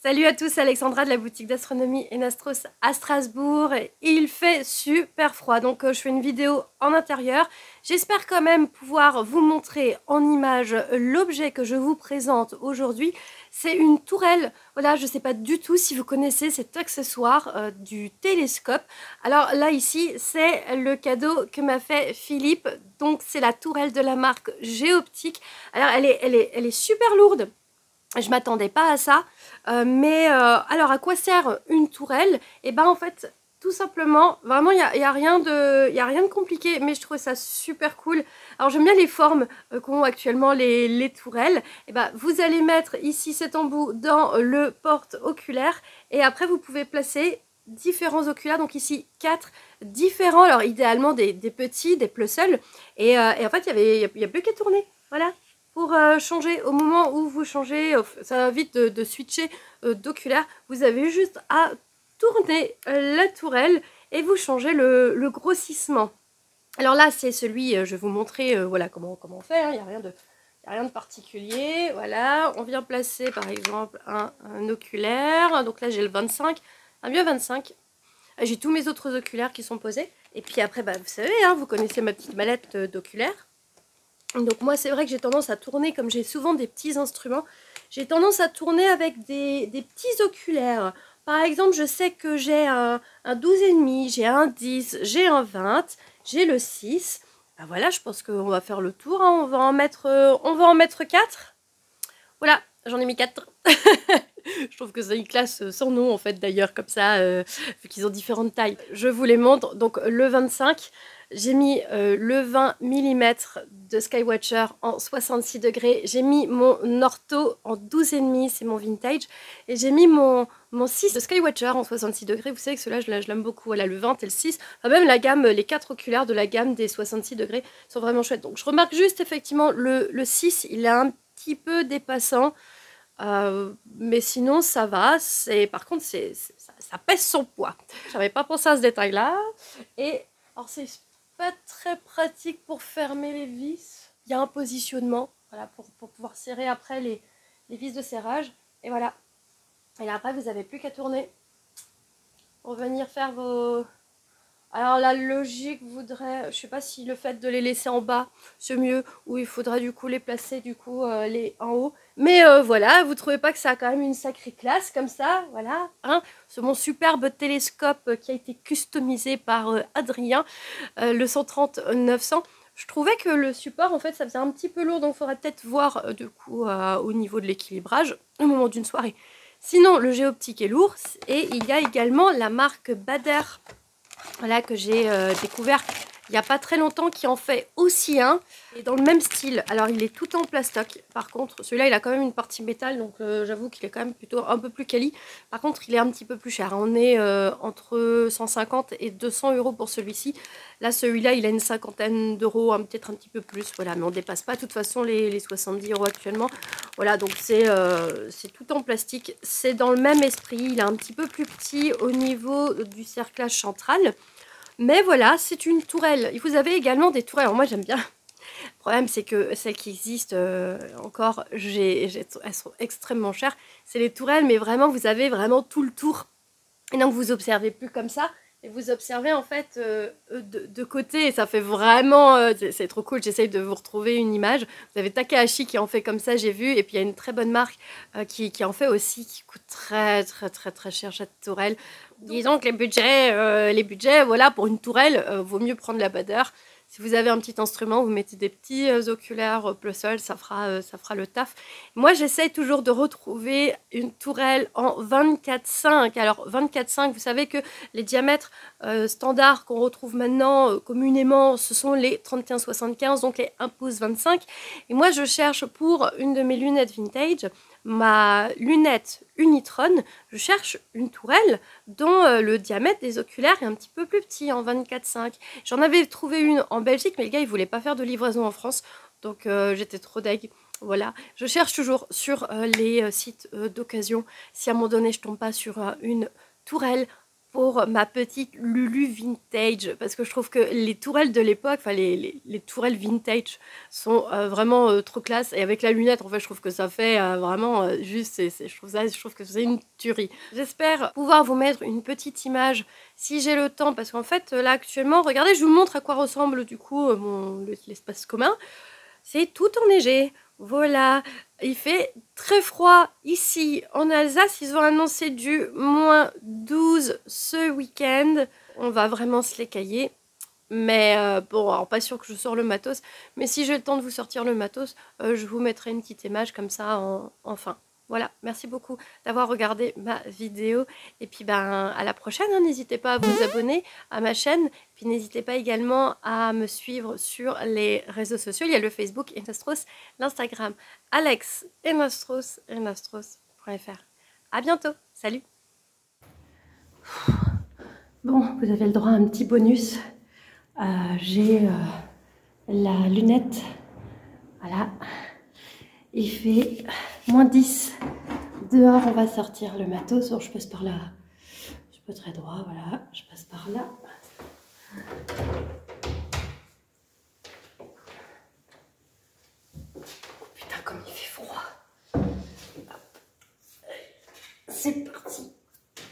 Salut à tous, Alexandra de la boutique d'astronomie Enastros à Strasbourg. Il fait super froid, donc je fais une vidéo en intérieur. J'espère quand même pouvoir vous montrer en image l'objet que je vous présente aujourd'hui. C'est une tourelle. Voilà, je ne sais pas du tout si vous connaissez cet accessoire du télescope. Alors là, ici, c'est le cadeau que m'a fait Philippe. Donc c'est la tourelle de la marque Géoptique. Alors elle est super lourde. Je m'attendais pas à ça, alors à quoi sert une tourelle? Et ben en fait, tout simplement, vraiment il y a rien de compliqué, mais je trouvais ça super cool. Alors j'aime bien les formes qu'ont actuellement les tourelles. Et ben vous allez mettre ici cet embout dans le porte-oculaire et après vous pouvez placer différents oculaires, donc ici 4 différents, alors idéalement des petits, des plus seuls, et en fait il y a plus qu'à tourner, voilà. Pour changer, au moment où vous changez, ça va vite de switcher d'oculaire, vous avez juste à tourner la tourelle et vous changez le grossissement. Alors là, c'est celui, je vais vous montrer voilà, comment faire, il n'y a rien de particulier. Voilà, on vient placer par exemple un oculaire, donc là j'ai le 25, un mieux 25. J'ai tous mes autres oculaires qui sont posés. Et puis après, bah, vous savez, hein, vous connaissez ma petite mallette d'oculaires. Donc moi c'est vrai que j'ai tendance à tourner, comme j'ai souvent des petits instruments, j'ai tendance à tourner avec des petits oculaires. Par exemple, je sais que j'ai un 12,5, j'ai un 10, j'ai un 20, j'ai le 6. Ben voilà, je pense qu'on va faire le tour, hein. On va en mettre 4. Voilà, j'en ai mis 4. Je trouve que c'est une classe sans nom en fait d'ailleurs, comme ça, vu qu'ils ont différentes tailles. Je vous les montre. Donc le 25, j'ai mis le 20 mm de Skywatcher en 66 degrés. J'ai mis mon Ortho en 12,5, c'est mon vintage. Et j'ai mis mon 6 de Skywatcher en 66 degrés. Vous savez que ceux-là, je l'aime beaucoup. Voilà, le 20 et le 6. Enfin, même la gamme, les 4 oculaires de la gamme des 66 degrés sont vraiment chouettes. Donc je remarque juste effectivement le 6, il est un petit peu dépassant. Mais sinon ça va, par contre ça pèse son poids. J'avais pas pensé à ce détail là. Et alors c'est pas très pratique pour fermer les vis. Il y a un positionnement, voilà, pour pouvoir serrer après les vis de serrage. Et voilà. Et là, après vous n'avez plus qu'à tourner pour venir faire vos... Alors la logique voudrait, je sais pas si le fait de les laisser en bas c'est mieux, ou il faudrait du coup les placer du coup en haut. Mais voilà, vous trouvez pas que ça a quand même une sacrée classe comme ça, voilà, hein. C'est mon superbe télescope qui a été customisé par Adrien, le 130-900. Je trouvais que le support en fait ça faisait un petit peu lourd, donc il faudrait peut-être voir du coup au niveau de l'équilibrage au moment d'une soirée. Sinon le Géoptique est lourd, et il y a également la marque Baader. Voilà, que j'ai découvert il n'y a pas très longtemps, qui en fait aussi un, et dans le même style. Alors il est tout en plastoc, par contre celui-là il a quand même une partie métal, donc j'avoue qu'il est quand même plutôt un peu plus quali. Par contre il est un petit peu plus cher, on est entre 150 et 200 euros pour celui-ci. Là celui-là il a une cinquantaine d'euros, peut-être un petit peu plus, voilà, mais on ne dépasse pas de toute façon les 70 euros actuellement. Voilà, donc c'est tout en plastique, c'est dans le même esprit, il est un petit peu plus petit au niveau du cerclage central. Mais voilà, c'est une tourelle. Vous avez également des tourelles. Alors moi j'aime bien. Le problème c'est que celles qui existent encore, elles sont extrêmement chères. C'est les tourelles, mais vraiment vous avez vraiment tout le tour. Et donc vous observez plus comme ça. Et vous observez en fait de côté, et ça fait vraiment, c'est trop cool. J'essaye de vous retrouver une image. Vous avez Takahashi qui en fait comme ça, j'ai vu, et puis il y a une très bonne marque qui en fait aussi, qui coûte très cher cette tourelle. Disons que les budgets, voilà, pour une tourelle, vaut mieux prendre la Baader. Si vous avez un petit instrument, vous mettez des petits oculaires plus-sol, ça fera le taf. Moi, j'essaye toujours de retrouver une tourelle en 24,5. Alors, 24,5, vous savez que les diamètres standards qu'on retrouve maintenant communément, ce sont les 31,75, donc les 1 pouce 25. Et moi, je cherche pour une de mes lunettes vintage, ma lunette Unitron, je cherche une tourelle dont le diamètre des oculaires est un petit peu plus petit, en 24,5. J'en avais trouvé une en Belgique, mais le gars il voulait pas faire de livraison en France, donc j'étais trop deg. Voilà, je cherche toujours sur les sites d'occasion, si à un moment donné je tombe pas sur une tourelle pour ma petite Lulu vintage, parce que je trouve que les tourelles de l'époque, enfin les tourelles vintage sont vraiment trop classe, et avec la lunette en fait je trouve que ça fait vraiment juste, je trouve que c'est une tuerie. J'espère pouvoir vous mettre une petite image si j'ai le temps, parce qu'en fait là actuellement, regardez, je vous montre à quoi ressemble du coup l'espace commun. C'est tout enneigé. Voilà, il fait très froid ici en Alsace. Ils ont annoncé du -12 ce week-end. On va vraiment se l'écailler. Mais bon, alors pas sûr que je sors le matos. Mais si j'ai le temps de vous sortir le matos, je vous mettrai une petite image comme ça en fin. Voilà, merci beaucoup d'avoir regardé ma vidéo. Et puis ben à la prochaine, hein. N'hésitez pas à vous abonner à ma chaîne. Puis n'hésitez pas également à me suivre sur les réseaux sociaux. Il y a le Facebook Enastros, l'Instagram Alex Enastros, enastros.fr. À bientôt, salut. Bon, vous avez le droit à un petit bonus. J'ai la lunette, voilà, il fait -10 dehors. On va sortir le matos. Alors, je passe par là, je suis pas très droit, voilà, je passe par là. Oh, putain, comme il fait froid. C'est parti.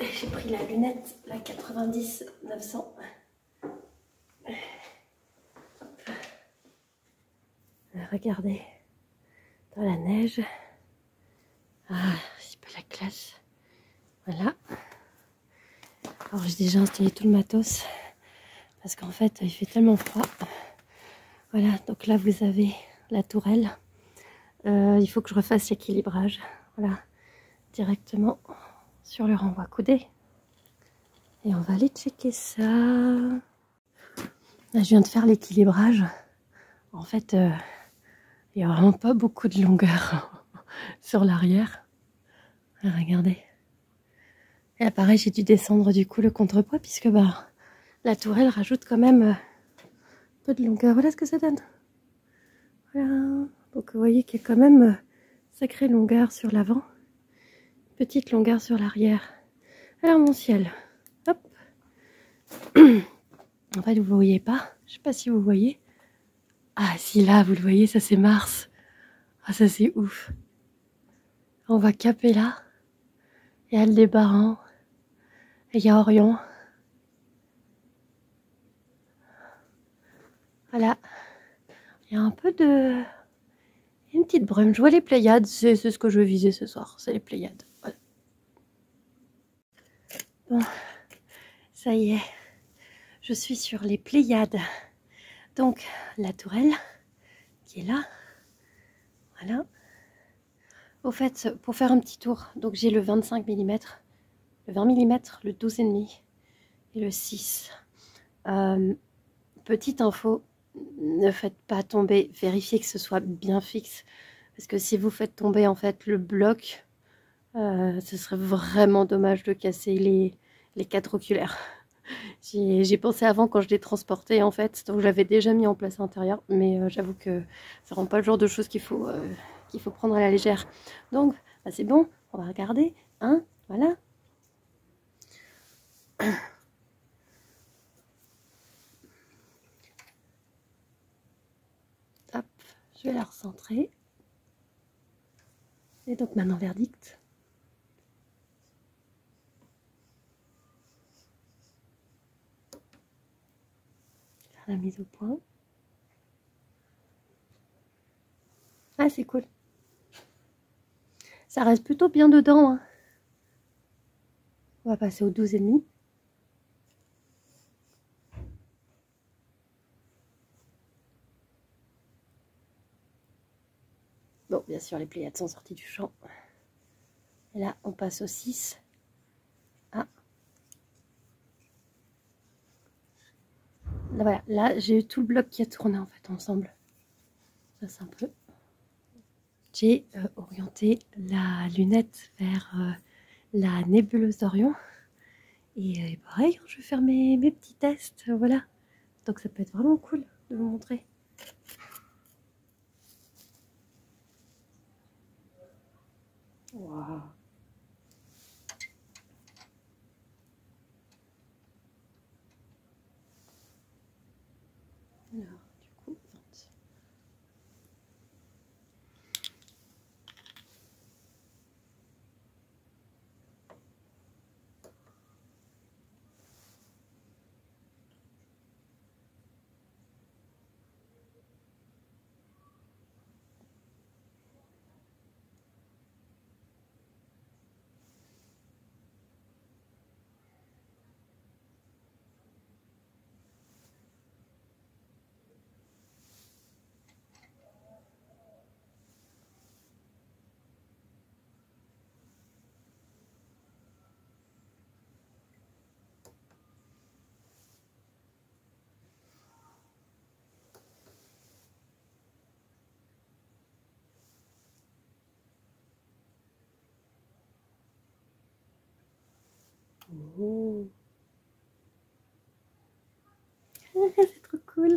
J'ai pris la lunette, la 90-900. Regardez, dans la neige. Ah, un petit peu la classe. Voilà. Alors j'ai déjà installé tout le matos parce qu'en fait il fait tellement froid. Voilà, donc là vous avez la tourelle. Il faut que je refasse l'équilibrage. Voilà, directement sur le renvoi coudé. Et on va aller checker ça. Là, je viens de faire l'équilibrage. En fait, il n'y a vraiment pas beaucoup de longueur sur l'arrière. Regardez. Et là, pareil, j'ai dû descendre du coup le contrepoids puisque bah, la tourelle rajoute quand même un peu de longueur. Voilà ce que ça donne. Voilà. Donc vous voyez qu'il y a quand même sacrée longueur sur l'avant. Petite longueur sur l'arrière. Alors mon ciel. Hop. En fait, vous ne voyez pas. Je sais pas si vous voyez. Ah si, là, vous le voyez, ça c'est Mars. Ah ça c'est ouf. On va caper là. Il y a Aldébaran. Et il y a Orion. Voilà. Il y a un peu de... une petite brume. Je vois les Pléiades. C'est ce que je veux viser ce soir. C'est les Pléiades. Voilà. Bon. Ça y est. Je suis sur les Pléiades. Donc, la tourelle qui est là. Voilà. Au fait, pour faire un petit tour, donc j'ai le 25 mm, le 20 mm, le 12,5 et le 6. Petite info, ne faites pas tomber, vérifiez que ce soit bien fixe. Parce que si vous faites tomber en fait le bloc, ce serait vraiment dommage de casser les cadres oculaires. J'ai pensé avant quand je l'ai transporté en fait, donc j'avais déjà mis en place à l'intérieur, mais j'avoue que ça rend pas le genre de choses qu'il faut prendre à la légère. Donc bah, c'est bon, on va regarder, hein, voilà. Hop, je vais la recentrer. Et donc maintenant verdict. Faire la mise au point. Ah c'est cool. Ça reste plutôt bien dedans, hein. On va passer au 12,5. Bon, bien sûr, les Pléiades sont sorties du champ. Et là, on passe au 6. Ah. Là, voilà, là, j'ai eu tout le bloc qui a tourné en fait ensemble. Ça, c'est un peu... J'ai orienté la lunette vers la nébuleuse d'Orion. Et pareil, je vais faire mes petits tests, voilà. Donc ça peut être vraiment cool de vous montrer. Waouh. C'est trop cool.